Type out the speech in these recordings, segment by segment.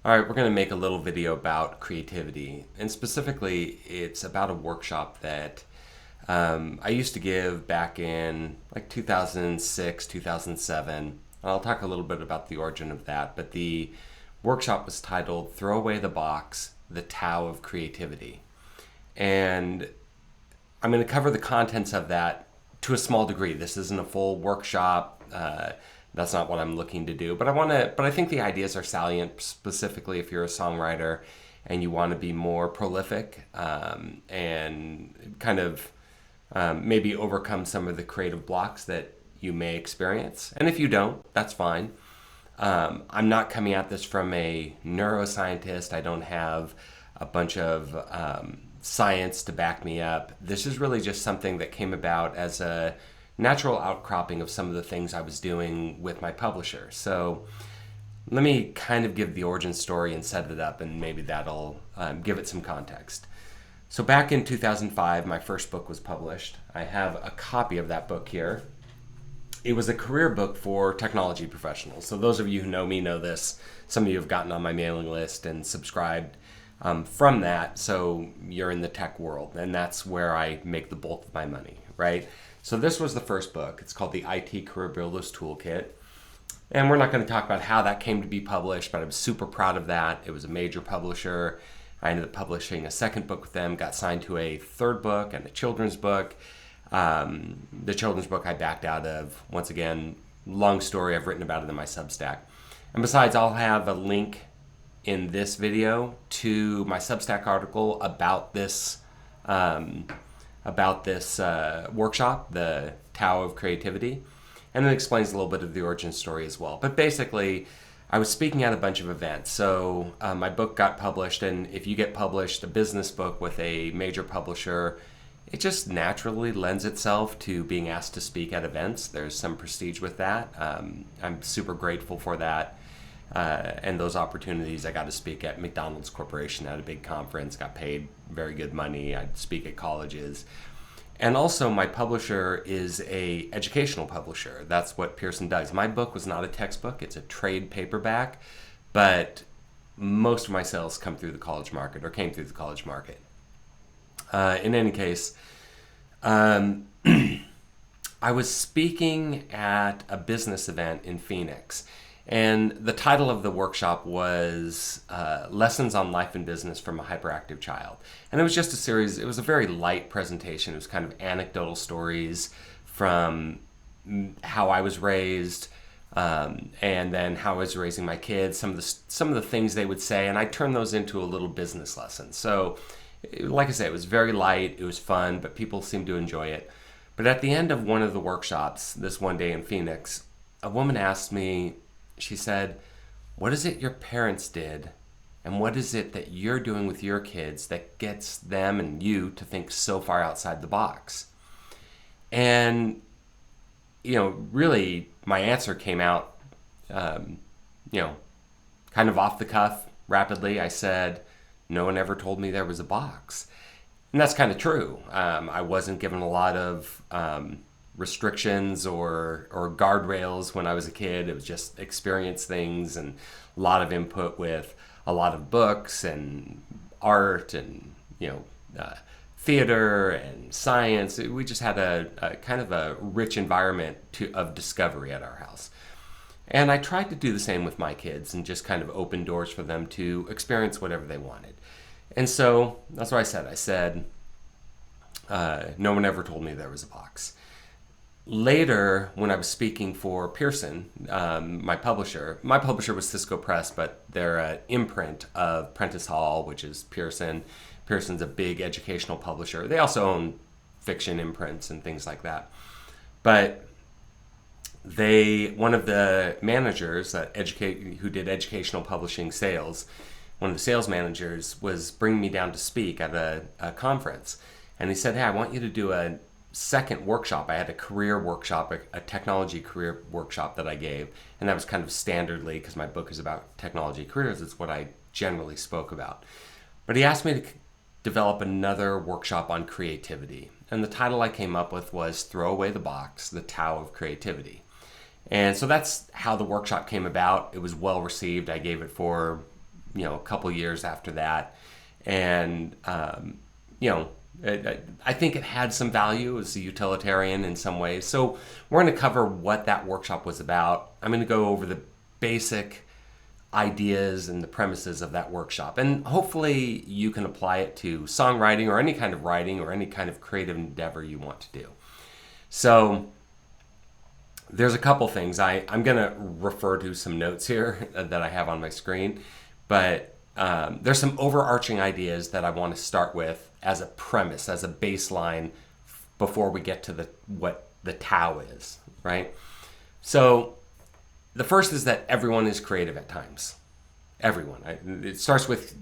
All right, we're going to make a little video about creativity, and specifically, it's about a workshop that I used to give back in like 2006, 2007. And I'll talk a little bit about the origin of that, but the workshop was titled Throw Away the Box, the TAO of Creativity. And I'm going to cover the contents of that to a small degree. This isn't a full workshop. That's not what I'm looking to do. But I think the ideas are salient, specifically if you're a songwriter and you want to be more prolific and kind of maybe overcome some of the creative blocks that you may experience. And if you don't, that's fine. I'm not coming at this from a neuroscientist. I don't have a bunch of science to back me up. This is really just something that came about as a natural outcropping of some of the things I was doing with my publisher. So let me kind of give the origin story and set it up, and maybe that'll give it some context. So back in 2005, my first book was published. I have a copy of that book here. It was a career book for technology professionals. So those of you who know me know this. Some of you have gotten on my mailing list and subscribed from that. So you're in the tech world, and that's where I make the bulk of my money, right? So this was the first book. It's called the IT Career Builder's Toolkit. And we're not going to talk about how that came to be published, but I'm super proud of that. It was a major publisher. I ended up publishing a second book with them, got signed to a third book and a children's book. The children's book I backed out of. Once again, long story. I've written about it in my Substack. And besides, I'll have a link in this video to my Substack article about this workshop, the TAO of Creativity, and it explains a little bit of the origin story as well. But basically, I was speaking at a bunch of events. So my book got published, and if you get published a business book with a major publisher, it just naturally lends itself to being asked to speak at events. There's some prestige with that. I'm super grateful for that. And those opportunities. I got to speak at McDonald's Corporation at a big conference, got paid very good money. I'd speak at colleges. And also my publisher is a educational publisher. That's what Pearson does. My book was not a textbook. It's a trade paperback, but most of my sales come through the college market, or came through the college market. In any case, I was speaking at a business event in Phoenix. And the title of the workshop was Lessons on Life and Business from a Hyperactive Child. And it was just a series, it was a very light presentation. It was kind of anecdotal stories from how I was raised, and then how I was raising my kids, some of the things they would say, and I turned those into a little business lesson. So, like I said, it was very light, it was fun, but people seemed to enjoy it. But at the end of one of the workshops, this one day in Phoenix, a woman asked me, she said, "What is it your parents did, and what is it that you're doing with your kids that gets them and you to think so far outside the box?" And, really my answer came out, kind of off the cuff, rapidly. I said, "No one ever told me there was a box." And that's kind of true. I wasn't given a lot of restrictions or guardrails when I was a kid. It was just experience things and a lot of input with a lot of books and art and theater and science. We just had a kind of a rich environment of discovery at our house. And I tried to do the same with my kids and just kind of open doors for them to experience whatever they wanted. And so that's what I said. I said, no one ever told me there was a box. Later, when I was speaking for Pearson, my publisher was Cisco Press, but they're an imprint of Prentice Hall, which is Pearson. Pearson's a big educational publisher. They also own fiction imprints and things like that. But one of the managers who did educational publishing sales, one of the sales managers was bringing me down to speak at a conference. And he said, "Hey, I want you to do a second workshop." I had a career workshop, a technology career workshop that I gave, and that was kind of standardly, because my book is about technology careers, it's what I generally spoke about. But he asked me to develop another workshop on creativity, and the title I came up with was Throw Away the Box, the TAO of Creativity. And so that's how the workshop came about. It was well received. I gave it for a couple years after that. And, you know, I think it had some value as a utilitarian in some ways. So we're going to cover what that workshop was about. I'm going to go over the basic ideas and the premises of that workshop. And hopefully you can apply it to songwriting or any kind of writing or any kind of creative endeavor you want to do. So there's a couple things. I'm going to refer to some notes here that I have on my screen, but there's some overarching ideas that I want to start with as a premise, as a baseline before we get to what the TAO is, right? So the first is that everyone is creative at times. Everyone. It starts with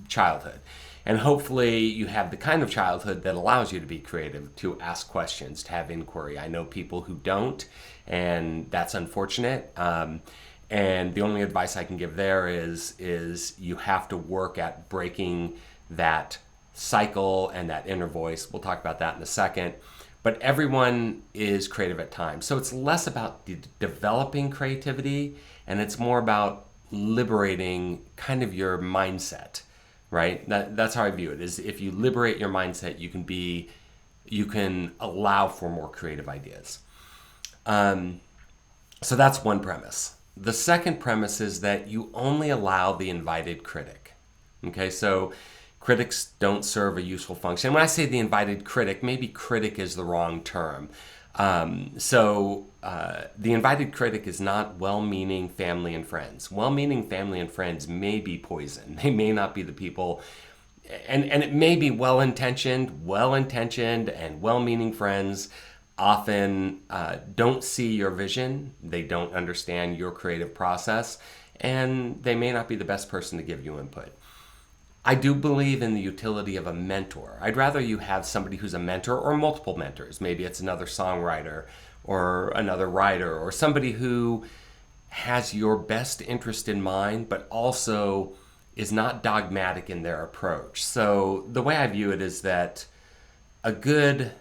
childhood. And hopefully you have the kind of childhood that allows you to be creative, to ask questions, to have inquiry. I know people who don't, and that's unfortunate. And the only advice I can give there is you have to work at breaking that cycle and that inner voice. We'll talk about that in a second. But everyone is creative at times. So it's less about developing creativity, and it's more about liberating kind of your mindset, right? That's how I view it, is if you liberate your mindset, you can allow for more creative ideas. So that's one premise. The second premise is that you only allow the invited critic. Okay, so critics don't serve a useful function. When I say the invited critic, maybe critic is the wrong term. The invited critic is not well-meaning family and friends. Well-meaning family and friends may be poison. They may not be the people, and it may be well-intentioned and well-meaning friends often don't see your vision. They don't understand your creative process, and they may not be the best person to give you input. I do believe in the utility of a mentor. I'd rather you have somebody who's a mentor or multiple mentors. Maybe it's another songwriter or another writer or somebody who has your best interest in mind, but also is not dogmatic in their approach. So the way I view it is that a good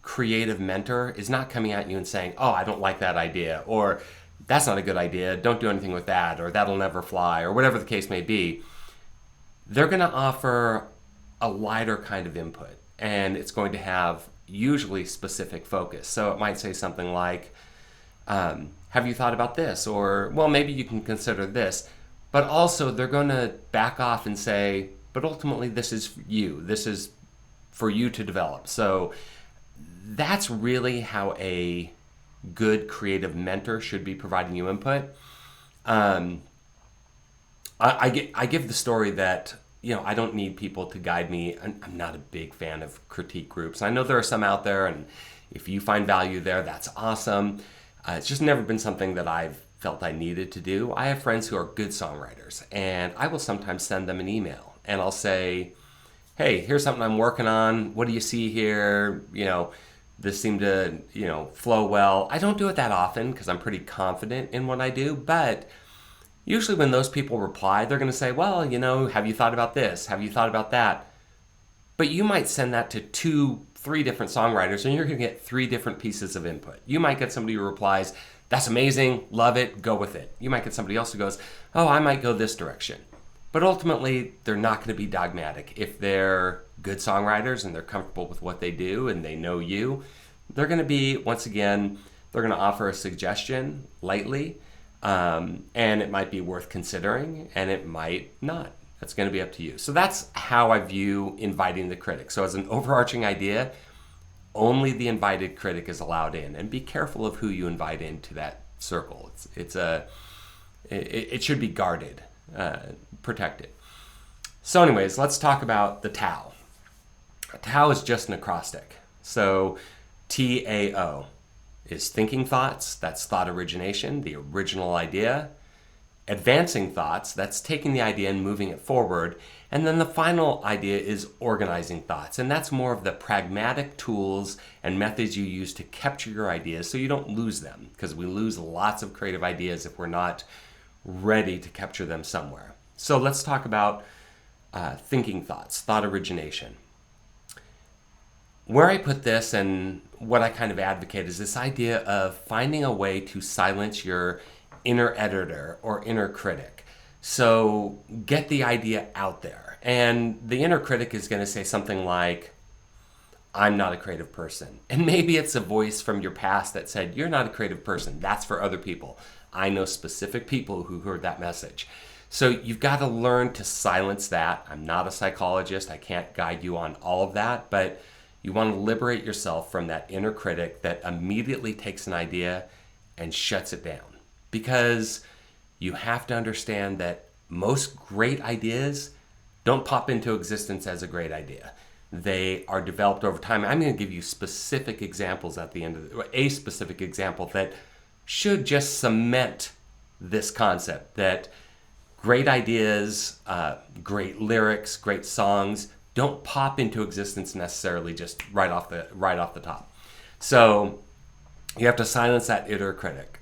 creative mentor is not coming at you and saying, oh, I don't like that idea, or that's not a good idea, don't do anything with that, or that'll never fly, or whatever the case may be. They're going to offer a lighter kind of input, and it's going to have usually specific focus. So it might say something like, have you thought about this? Or, well, maybe you can consider this. But also they're going to back off and say, but ultimately this is you. This is for you to develop. So that's really how a good creative mentor should be providing you input. I give the story that, I don't need people to guide me. I'm not a big fan of critique groups. I know there are some out there, and if you find value there, that's awesome. It's just never been something that I've felt I needed to do. I have friends who are good songwriters, and I will sometimes send them an email, and I'll say, hey, here's something I'm working on. What do you see here? This seemed to, flow well. I don't do it that often because I'm pretty confident in what I do, but usually when those people reply, they're going to say, well, have you thought about this? Have you thought about that? But you might send that to 2-3 different songwriters, and you're going to get 3 different pieces of input. You might get somebody who replies, that's amazing, love it, go with it. You might get somebody else who goes, oh, I might go this direction. But ultimately, they're not going to be dogmatic. If they're good songwriters and they're comfortable with what they do and they know you, they're going to be, once again, they're going to offer a suggestion lightly, and it might be worth considering, and it might not. That's going to be up to you. So that's how I view inviting the critic. So as an overarching idea, only the invited critic is allowed in, and be careful of who you invite into that circle. It should be guarded, protected. So anyways, let's talk about the TAO. A TAO is just an acrostic. So TAO is thinking thoughts, that's thought origination, the original idea. Advancing thoughts, that's taking the idea and moving it forward. And then the final idea is organizing thoughts. And that's more of the pragmatic tools and methods you use to capture your ideas so you don't lose them, because we lose lots of creative ideas if we're not ready to capture them somewhere. So let's talk about thinking thoughts, thought origination. Where I put this and what I kind of advocate is this idea of finding a way to silence your inner editor or inner critic. So get the idea out there. And the inner critic is going to say something like, I'm not a creative person. And maybe it's a voice from your past that said, you're not a creative person. That's for other people. I know specific people who heard that message. So you've got to learn to silence that. I'm not a psychologist. I can't guide you on all of that, but you want to liberate yourself from that inner critic that immediately takes an idea and shuts it down. Because you have to understand that most great ideas don't pop into existence as a great idea. They are developed over time. I'm going to give you specific examples at the end of a specific example that should just cement this concept that great ideas, great lyrics, great songs don't pop into existence necessarily just right off the top. So you have to silence that inner critic.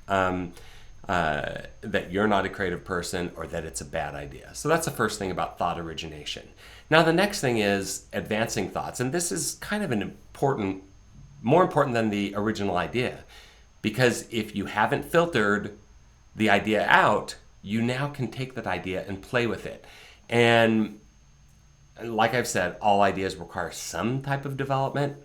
That you're not a creative person or that it's a bad idea. So that's the first thing about thought origination. Now the next thing is advancing thoughts. And this is kind of more important than the original idea. Because if you haven't filtered the idea out, you now can take that idea and play with it. And like I've said, all ideas require some type of development.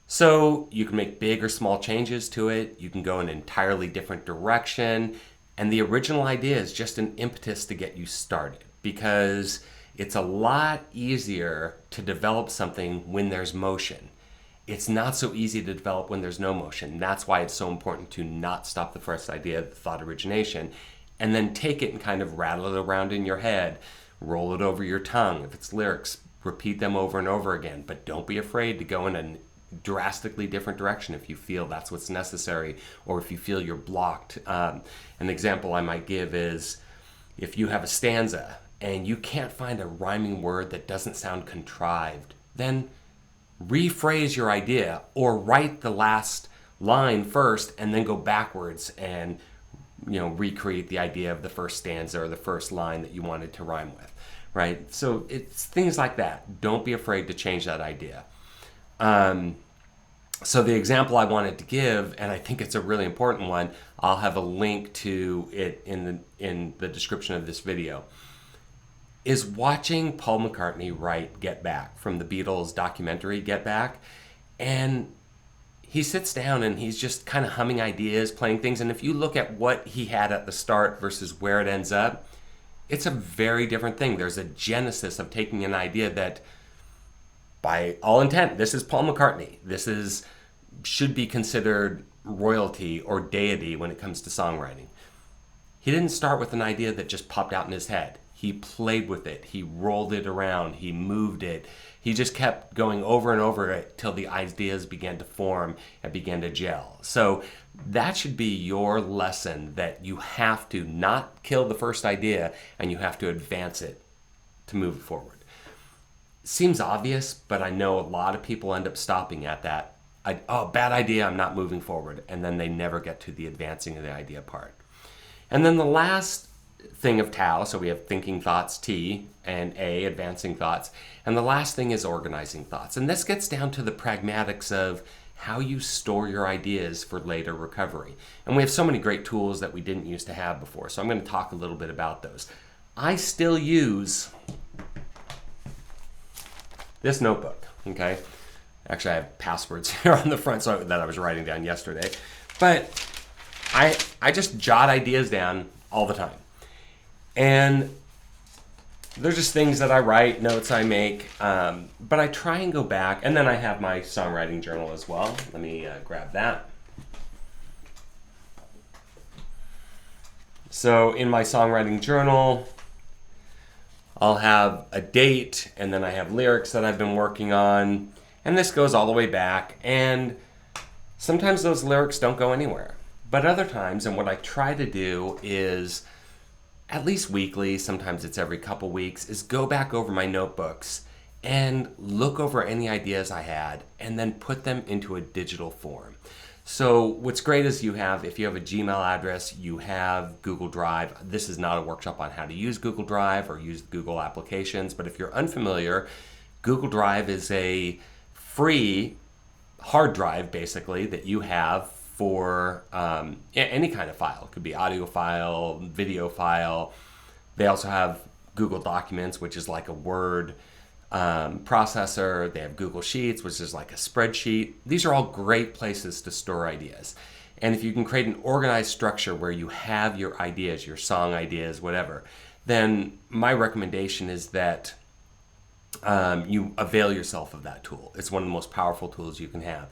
So you can make big or small changes to it. You can go in an entirely different direction. And the original idea is just an impetus to get you started, because it's a lot easier to develop something when there's motion. It's not so easy to develop when there's no motion. That's why it's so important to not stop the first idea, the thought origination, and then take it and kind of rattle it around in your head, roll it over your tongue. If it's lyrics, repeat them over and over again, but don't be afraid to go in a drastically different direction if you feel that's what's necessary, or if you feel you're blocked. An example I might give is if you have a stanza and you can't find a rhyming word that doesn't sound contrived, then rephrase your idea or write the last line first and then go backwards and recreate the idea of the first stanza or the first line that you wanted to rhyme with, right? So it's things like that. Don't be afraid to change that idea. So the example I wanted to give, and I think it's a really important one, I'll have a link to it in the description of this video, is watching Paul McCartney write Get Back from the Beatles documentary Get Back. And he sits down and he's just kind of humming ideas, playing things. And if you look at what he had at the start versus where it ends up, it's a very different thing. There's a genesis of taking an idea that, by all intent, this is Paul McCartney. This should be considered royalty or deity when it comes to songwriting. He didn't start with an idea that just popped out in his head. He played with it. He rolled it around. He moved it. He just kept going over and over it till the ideas began to form and began to gel. So that should be your lesson, that you have to not kill the first idea and you have to advance it to move it forward. Seems obvious, but I know a lot of people end up stopping at that. Bad idea, I'm not moving forward. And then they never get to the advancing of the idea part. And then the last thing of TAO, so we have thinking thoughts, T, and A, advancing thoughts. And the last thing is organizing thoughts. And this gets down to the pragmatics of how you store your ideas for later recovery. And we have so many great tools that we didn't used to have before. So I'm going to talk a little bit about those. I still use this notebook, okay? Actually, I have passwords here on the front that I was writing down yesterday. But I just jot ideas down all the time. And they're just things that I write, notes I make, but I try and go back. And then I have my songwriting journal as well. Let me grab that. So in my songwriting journal, I'll have a date, and then I have lyrics that I've been working on. And this goes all the way back. And sometimes those lyrics don't go anywhere. But other times, and what I try to do is, at least weekly, sometimes it's every couple weeks, is go back over my notebooks and look over any ideas I had and then put them into a digital form. So what's great is if you have a Gmail address, you have Google Drive. This is not a workshop on how to use Google Drive or use Google applications, but if you're unfamiliar, Google Drive is a free hard drive, basically, that you have for any kind of file. It could be audio file, video file, They also have Google Documents, which is like a Word processor. They have Google Sheets, which is like a spreadsheet. These are all great places to store ideas. And if you can create an organized structure where you have your ideas, your song ideas, whatever, then my recommendation is that you avail yourself of that tool. It's one of the most powerful tools you can have.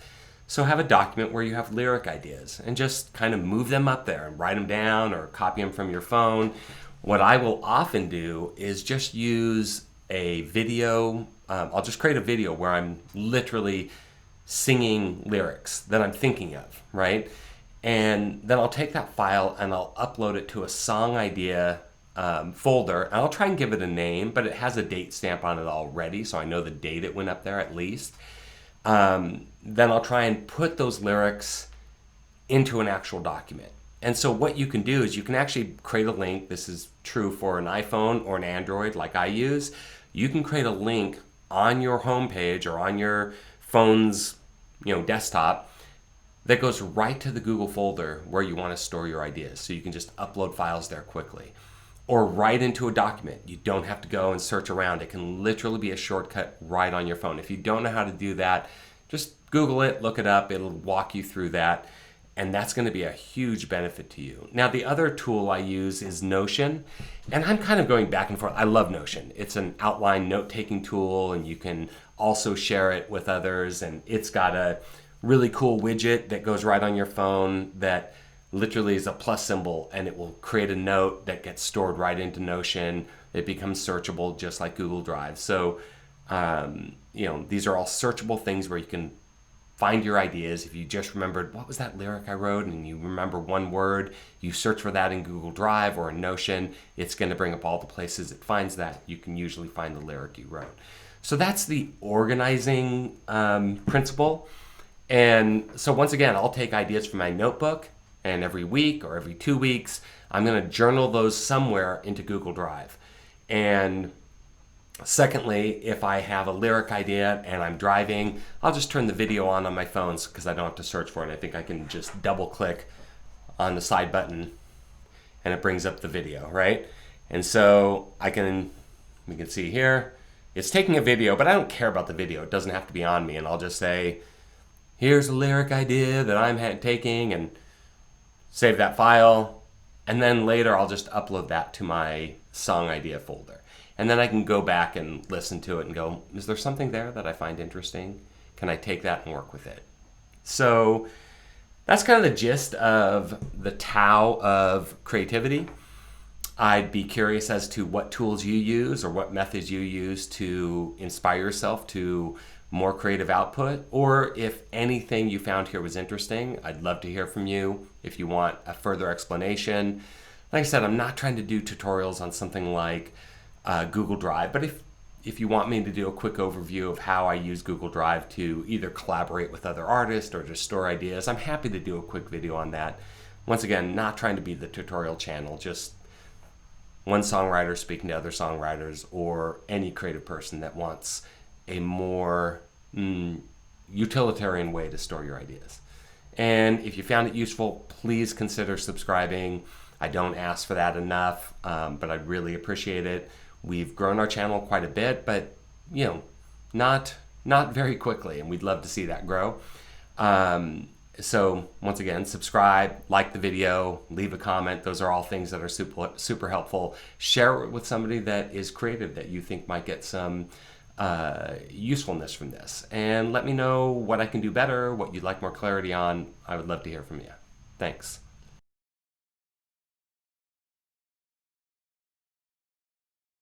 So have a document where you have lyric ideas and just kind of move them up there and write them down or copy them from your phone. What I will often do is just use a video. I'll just create a video where I'm literally singing lyrics that I'm thinking of, right? And then I'll take that file and I'll upload it to a song idea folder. And I'll try and give it a name, but it has a date stamp on it already, so I know the date it went up there at least. Then I'll try and put those lyrics into an actual document. And so what you can do is you can actually create a link. This is true for an iPhone or an Android like I use. You can create a link on your homepage or on your phone's desktop that goes right to the Google folder where you want to store your ideas. So you can just upload files there quickly. Or right into a document. You don't have to go and search around. It can literally be a shortcut right on your phone. If you don't know how to do that, just Google it, look it up. It'll walk you through that. And that's going to be a huge benefit to you. Now, the other tool I use is Notion. And I'm kind of going back and forth. I love Notion. It's an outline note-taking tool, and you can also share it with others. And it's got a really cool widget that goes right on your phone that literally is a plus symbol, and it will create a note that gets stored right into Notion. It becomes searchable just like Google Drive. So, these are all searchable things where you can find your ideas. If you just remembered, what was that lyric I wrote, and you remember one word, you search for that in Google Drive or in Notion, it's going to bring up all the places it finds that. You can usually find the lyric you wrote. So that's the organizing principle. And so once again, I'll take ideas from my notebook, and every week or every 2 weeks, I'm going to journal those somewhere into Google Drive. And secondly, if I have a lyric idea and I'm driving, I'll just turn the video on my phones because I don't have to search for it. I think I can just double click on the side button and it brings up the video, right? And so we can see here, it's taking a video, but I don't care about the video. It doesn't have to be on me. And I'll just say, here's a lyric idea that I'm taking, and save that file. And then later I'll just upload that to my song idea folder. And then I can go back and listen to it and go, is there something there that I find interesting? Can I take that and work with it? So that's kind of the gist of the TAO of creativity. I'd be curious as to what tools you use or what methods you use to inspire yourself to more creative output, or if anything you found here was interesting. I'd love to hear from you if you want a further explanation. Like I said, I'm not trying to do tutorials on something like Google Drive, but if you want me to do a quick overview of how I use Google Drive to either collaborate with other artists or just store ideas, I'm happy to do a quick video on that. Once again, not trying to be the tutorial channel, just one songwriter speaking to other songwriters or any creative person that wants a more utilitarian way to store your ideas. And if you found it useful, please consider subscribing. I don't ask for that enough, but I'd really appreciate it. We've grown our channel quite a bit, but not very quickly, and we'd love to see that grow. So once again, subscribe, like the video, leave a comment. Those are all things that are super helpful. Share it with somebody that is creative that you think might get some usefulness from this, and let me know what I can do better, what you'd like more clarity on. I would love to hear from you. Thanks.